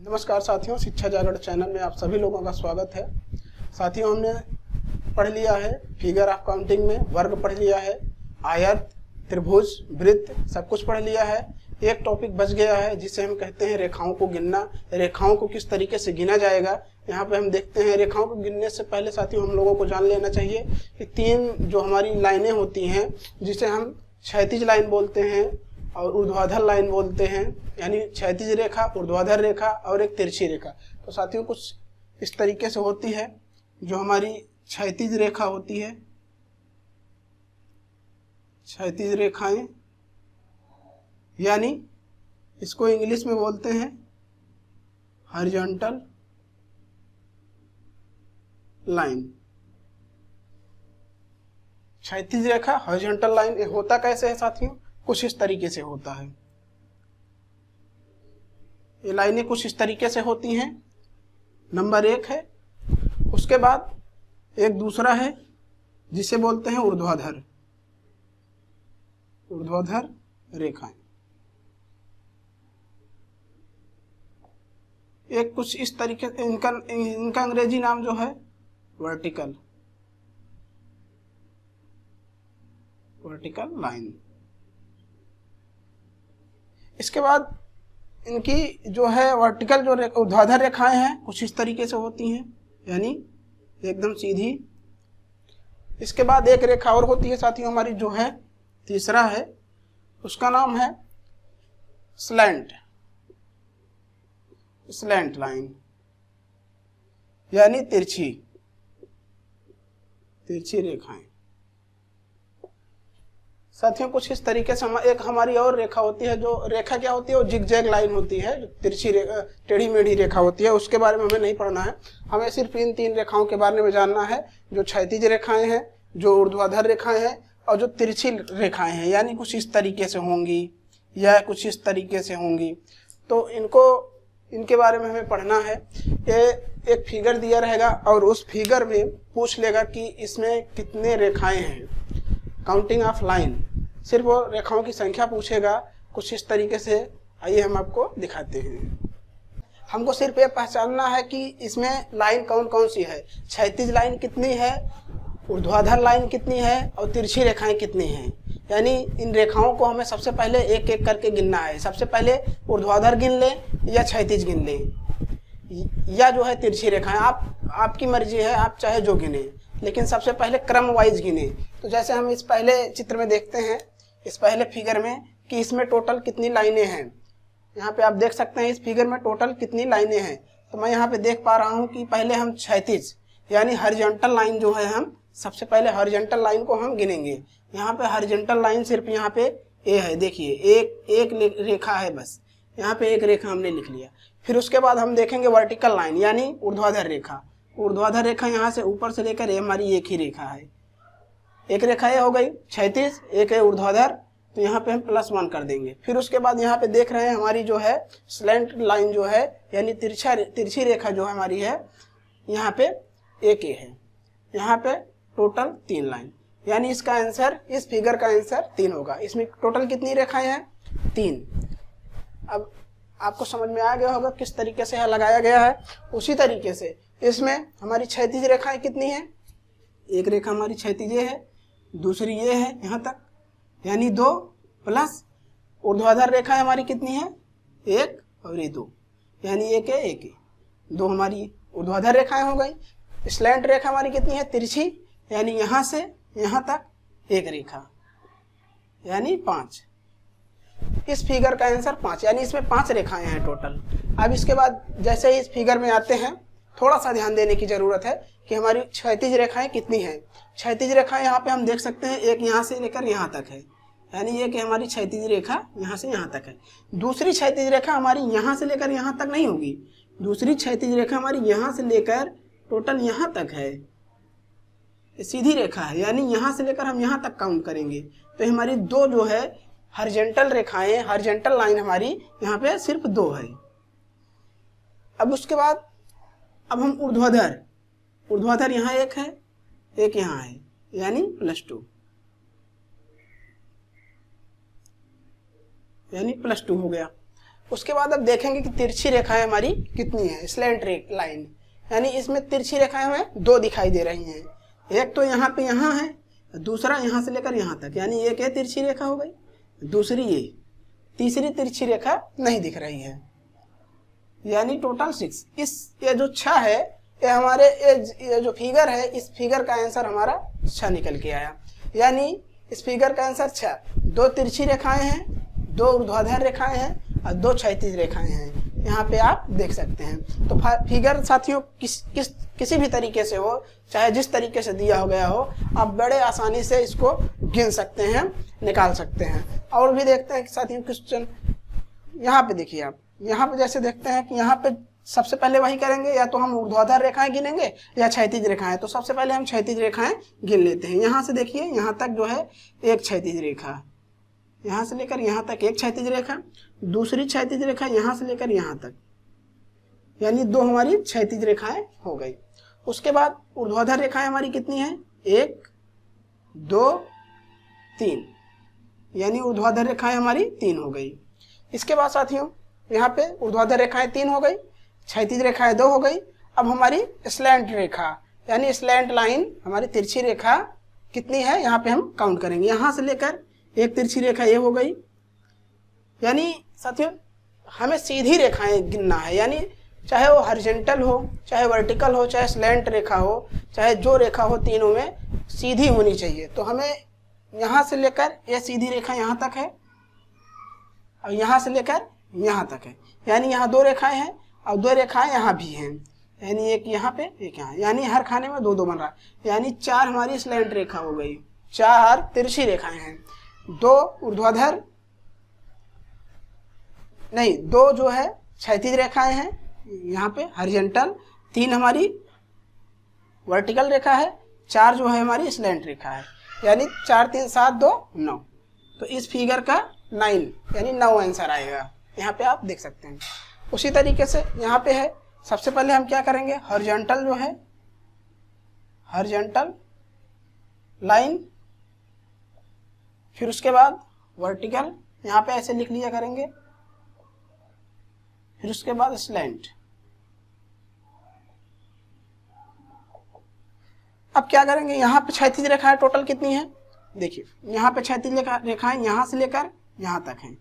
नमस्कार साथियों, शिक्षा जागरण चैनल में आप सभी लोगों का स्वागत है। साथियों, हमने पढ़ लिया है फिगर ऑफ काउंटिंग में, वर्ग पढ़ लिया है, आयत, त्रिभुज, वृत्त सब कुछ पढ़ लिया है। एक टॉपिक बच गया है जिसे हम कहते हैं रेखाओं को गिनना। रेखाओं को किस तरीके से गिना जाएगा यहाँ पे हम देखते हैं। रेखाओं को गिनने से पहले साथियों हम लोगों को जान लेना चाहिए कि तीन जो हमारी लाइनें होती हैं, जिसे हम क्षैतिज लाइन बोलते हैं और ऊर्ध्वाधर लाइन बोलते हैं, यानी क्षैतिज रेखा, ऊर्ध्वाधर रेखा और एक तिरछी रेखा। तो साथियों कुछ इस तरीके से होती है। जो हमारी क्षैतिज रेखा होती है, क्षैतिज रेखाएं, यानी इसको इंग्लिश में बोलते हैं हॉरिजॉन्टल लाइन। क्षैतिज रेखा, हॉरिजॉन्टल लाइन होता कैसे है साथियों? कुछ इस तरीके से होता है। ये लाइनें कुछ इस तरीके से होती हैं। नंबर एक है। उसके बाद एक दूसरा है जिसे बोलते हैं ऊर्ध्वाधर, ऊर्ध्वाधर रेखाएं। एक कुछ इस तरीके, इनका अंग्रेजी नाम जो है वर्टिकल, वर्टिकल लाइन। इसके बाद इनकी जो है वर्टिकल जो ऊर्ध्वाधर रेखाएं हैं कुछ इस तरीके से होती हैं, यानी एकदम सीधी। इसके बाद एक रेखा और होती है साथियों हमारी, जो है तीसरा है, उसका नाम है स्लैंट, स्लैंट लाइन, यानी तिरछी, तिरछी रेखाएं। साथियों कुछ इस तरीके से एक हमारी और रेखा होती है। जो रेखा क्या होती है? वो जिगजैग लाइन होती है, जो तिरछी टेढ़ी मेढ़ी रेखा होती है। उसके बारे में हमें नहीं पढ़ना है, हमें सिर्फ इन तीन रेखाओं के बारे में जानना है। जो क्षैतिज रेखाएं हैं, जो ऊर्ध्वाधर रेखाएं हैं और जो तिरछी रेखाएं हैं, यानी कुछ इस तरीके से होंगी या कुछ इस तरीके से होंगी। तो इनके बारे में हमें पढ़ना है। ये एक फिगर दिया रहेगा और उस फिगर में पूछ लेगा कि इसमें कितने रेखाएं हैं, काउंटिंग ऑफ लाइन। सिर्फ वो रेखाओं की संख्या पूछेगा कुछ इस तरीके से। आइए हम आपको दिखाते हैं। हमको सिर्फ ये पहचानना है कि इसमें लाइन कौन कौन सी है, क्षैतिज लाइन कितनी है, ऊर्ध्वाधर लाइन कितनी है और तिरछी रेखाएं कितनी हैं। यानी इन रेखाओं को हमें सबसे पहले एक एक करके गिनना है। सबसे पहले ऊर्ध्वाधर गिन ले या क्षैतिज गिन ले या जो है तिरछी रेखाएं, आपकी मर्जी है, आप चाहे जो गिने, लेकिन सबसे पहले क्रम वाइज गिने। तो जैसे हम इस पहले चित्र में देखते हैं, इस पहले फिगर में, कि इसमें टोटल कितनी लाइनें हैं। यहाँ पे आप देख सकते हैं इस फिगर में टोटल कितनी लाइनें हैं। तो मैं यहाँ पे देख पा रहा हूँ कि पहले हम क्षैतिज यानी हॉरिजॉन्टल लाइन जो है, हम सबसे पहले हॉरिजॉन्टल लाइन को हम गिनेंगे। यहाँ पे हॉरिजॉन्टल लाइन सिर्फ यहाँ पे ए है, देखिए एक रेखा है बस, यहाँ पे एक रेखा हमने लिख लिया। फिर उसके बाद हम देखेंगे वर्टिकल लाइन यानी ऊर्ध्वाधर रेखा। ऊर्ध्वाधर रेखा यहाँ से ऊपर से लेकर ये हमारी एक ही रेखा है, एक रेखा ये हो गई क्षैतिज, एक है ऊर्ध्वाधर, तो यहाँ पे हम +1 कर देंगे। फिर उसके बाद यहाँ पे देख रहे हैं हमारी जो है स्लैंट लाइन जो है, यानी तिरछी रेखा जो हमारी है, यहाँ पे एक है, यहाँ पे टोटल 3 लाइन। यानी इसका आंसर, इस फिगर का आंसर 3 होगा। इसमें टोटल कितनी रेखाएं हैं? 3। अब आपको समझ में आ गया होगा किस तरीके से यह लगाया गया है। उसी तरीके से इसमें हमारी क्षैतिज रेखाएं कितनी हैं? एक रेखा हमारी क्षैतिज है, दूसरी ये है यहाँ तक, यानी 2 प्लस ऊर्ध्वाधर रेखाएं हमारी कितनी है? 1 और ये 2, यानी एक है, 2 हमारी ऊर्ध्वाधर रेखाएं हो गई। स्लैंट रेखा हमारी कितनी है? तिरछी, यानी यहाँ से यहाँ तक एक रेखा, यानी 5। इस फिगर का आंसर 5, यानी इसमें 5 रेखाएं हैं टोटल। अब इसके बाद जैसे ही इस फिगर में आते हैं, थोड़ा सा ध्यान देने की जरूरत है कि हमारी क्षैतिज रेखाएं कितनी हैं। क्षैतिज रेखाएं यहाँ पे हम देख सकते हैं, एक यहाँ से लेकर यहाँ तक है, यानी ये कि हमारी क्षैतिज रेखा यहाँ से यहाँ तक है। दूसरी क्षैतिज रेखा हमारी यहाँ से लेकर यहाँ तक नहीं होगी, दूसरी क्षैतिज रेखा हमारी यहाँ से लेकर टोटल यहाँ तक है, सीधी रेखा है, यानी यहाँ से लेकर हम यहाँ तक काउंट करेंगे। तो हमारी 2 जो है हॉरिजॉन्टल रेखाएं, हॉरिजॉन्टल लाइन हमारी यहाँ पे सिर्फ 2 है। अब उसके बाद अब हम ऊर्ध्वाधर यहाँ एक है, एक यहाँ है, यानी +2, यानी +2 हो गया। उसके बाद अब देखेंगे कि तिरछी रेखाएं हमारी कितनी है, स्लैंट लाइन, यानी इसमें तिरछी रेखाएं हमें 2 दिखाई दे रही हैं। एक तो यहाँ पे यहाँ है, दूसरा यहाँ से लेकर यहाँ तक, यानी एक ये तिरछी रेखा हो गई, दूसरी ये, तीसरी तिरछी रेखा नहीं दिख रही है, यानी टोटल 6। ये जो 6 है, ये हमारे ये जो फिगर है, इस फिगर का आंसर हमारा 6 निकल के आया। यानी इस फिगर का आंसर 6, 2 तिरछी रेखाएं हैं, 2 ऊर्ध्वाधर रेखाएं हैं और 2 क्षैतिज रेखाएं हैं। यहाँ पे आप देख सकते हैं। तो फिगर साथियों किसी भी तरीके से हो, चाहे जिस तरीके से दिया हो गया हो, आप बड़े आसानी से इसको गिन सकते हैं, निकाल सकते हैं। और भी देखते हैं कि साथियों क्वेश्चन यहाँ पे देखिए आप, यहाँ पे जैसे देखते हैं कि यहाँ पे सबसे पहले वही करेंगे, या तो हम ऊर्ध्वाधर रेखाएं गिनेंगे या क्षैतिज रेखाएं। तो सबसे पहले हम क्षैतिज रेखाएं गिन लेते हैं। यहाँ से देखिए यहाँ तक जो है एक क्षैतिज रेखा, यहाँ से लेकर यहाँ तक एक क्षैतिज रेखा, दूसरी क्षैतिज रेखा यहाँ से लेकर यहाँ तक, यानी 2 हमारी क्षैतिज रेखाएं हो गई। उसके बाद ऊर्ध्वाधर रेखाएं हमारी कितनी हैं, 1 2 3, यानी ऊर्ध्वाधर रेखाएं हमारी 3 हो गई। इसके बाद साथियों यहाँ पे ऊर्ध्वाधर रेखाएं 3 हो गई, क्षैतिज रेखाएं 2 हो गई। अब हमारी स्लैंट रेखा यानी स्लैंट लाइन, हमारी तिरछी रेखा कितनी है, यहाँ पे हम काउंट करेंगे। यहाँ से लेकर एक तिरछी रेखा ये हो गई, यानी साथियों हमें सीधी रेखाएं गिनना है, यानी चाहे वो हॉरिजॉन्टल हो, चाहे वर्टिकल हो, चाहे स्लैंट रेखा हो, चाहे जो रेखा हो, तीनों में सीधी होनी चाहिए। तो हमें यहाँ से लेकर ये सीधी रेखा यहाँ तक है और यहाँ से लेकर यहाँ तक है, यानी यहाँ 2 रेखाएं हैं और 2 रेखाएं यहाँ भी हैं, यानी एक यहाँ पे एक यहाँ, यानी हर खाने में 2-2 बन रहा है, यानी 4 हमारी स्लैंट रेखा हो गई, 4 तिरछी रेखाएं हैं, 2 ऊर्ध्वाधर नहीं, 2 जो है क्षैतिज रेखाएं हैं यहाँ पे हॉरिजॉन्टल, 3 हमारी वर्टिकल रेखा है, 4 जो है हमारी स्लैंट रेखा है, यानी 4 3 7 2 9। तो इस फिगर का 9 यानी 9 आंसर आएगा, यहाँ पे आप देख सकते हैं। उसी तरीके से यहाँ पे है, सबसे पहले हम क्या करेंगे, हॉरिजॉन्टल जो है, हॉरिजॉन्टल लाइन, फिर उसके बाद वर्टिकल, यहाँ पे ऐसे लिख लिया करेंगे, फिर उसके बाद स्लैंट। अब क्या करेंगे, यहाँ पे क्षैतिज रेखाएं टोटल कितनी है, देखिए यहाँ पे क्षैतिज रेखाएं यहाँ से लेकर यहाँ तक हैं।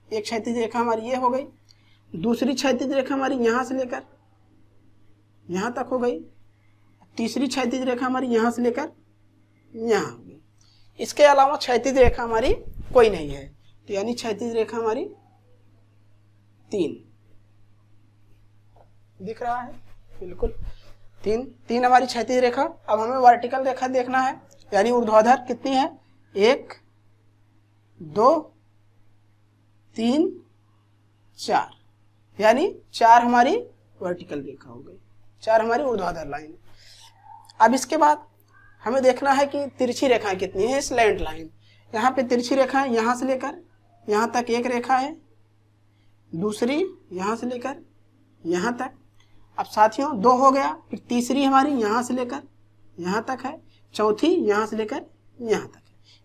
एक क्षैतिज रेखा हमारी ये हो गई, दूसरी क्षैतिज रेखा हमारी यहाँ से लेकर यहाँ तक हो गई, तीसरी क्षैतिज रेखा हमारी यहाँ से लेकर यहाँ हो गई। इसके अलावा क्षैतिज रेखा हमारी कोई नहीं है, तो यानी क्षैतिज रेखा हमारी 3 दिख रहा है, बिल्कुल 3 हमारी क्षैतिज रेखा। अब हमें वर्टिकल रेखा देखना है, यानी ऊर्ध्वाधर कितनी है, 1 2 3 4, यानी 4 हमारी वर्टिकल रेखा हो गई, 4 हमारी ऊर्ध्वाधर लाइन। अब इसके बाद हमें देखना है कि तिरछी रेखाएं कितनी है, स्लैंट लाइन। यहाँ पे तिरछी रेखाएं यहाँ से लेकर यहाँ तक एक रेखा है, दूसरी यहाँ से लेकर यहाँ तक, अब साथियों 2 हो गया, फिर तीसरी हमारी यहाँ से लेकर यहाँ तक है, चौथी यहाँ से लेकर यहाँ तक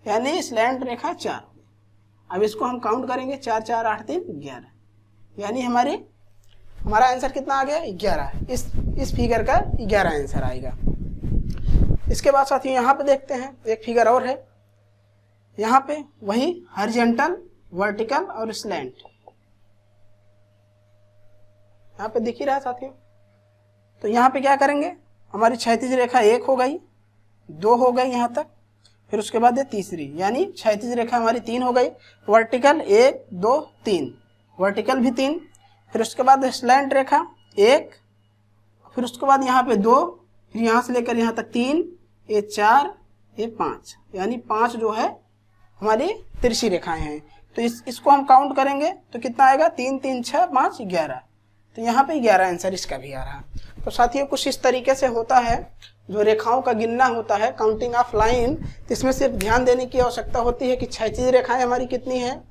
है, यानी स्लैंट रेखा 4 हो गई। अब इसको हम काउंट करेंगे, 4 4 8 3 11, यानी हमारा आंसर कितना आ गया, 11। इस फिगर का 11 आंसर आएगा। इसके बाद साथियों यहाँ पे देखते हैं, एक फिगर और है, यहाँ पे वही हॉरिजॉन्टल, वर्टिकल और स्लैंट, यहाँ पे दिख ही रहा है साथियों। तो यहाँ पे क्या करेंगे, हमारी क्षैतिज रेखा 1 हो गई, 2 हो गई यहाँ तक, फिर उसके बाद ये तीसरी, यानी क्षैतिज रेखा हमारी 3 हो गई, वर्टिकल 1 2 3, वर्टिकल भी 3, फिर उसके बाद स्लैंट रेखा 1, फिर उसके बाद यहाँ पे 2, फिर यहाँ से लेकर यहाँ तक 3, ये 4, ये 5, यानी 5 जो है हमारी तिरछी रेखाएं हैं। तो इसको हम काउंट करेंगे तो कितना आएगा, 3 3 6 5 11, तो यहाँ पे 11 आंसर इसका भी आ रहा। तो साथियों कुछ इस तरीके से होता है, जो रेखाओं का गिनना होता है, काउंटिंग ऑफ लाइन। तो इसमें सिर्फ ध्यान देने की आवश्यकता होती है कि क्षैतिज रेखाएं हमारी कितनी हैं,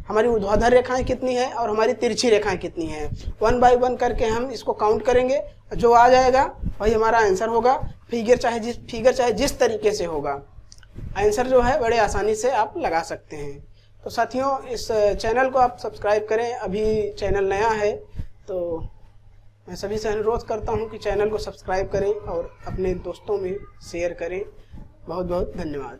हमारी ऊर्ध्वाधर रेखाएं कितनी है और हमारी तिरछी रेखाएं कितनी हैं। 1 बाय 1 करके हम इसको काउंट करेंगे, जो आ जाएगा वही हमारा आंसर होगा। फिगर चाहे जिस तरीके से होगा, आंसर जो है बड़े आसानी से आप लगा सकते हैं। तो साथियों इस चैनल को आप सब्सक्राइब करें, अभी चैनल नया है तो मैं सभी से अनुरोध करता हूं कि चैनल को सब्सक्राइब करें और अपने दोस्तों में शेयर करें। बहुत बहुत धन्यवाद।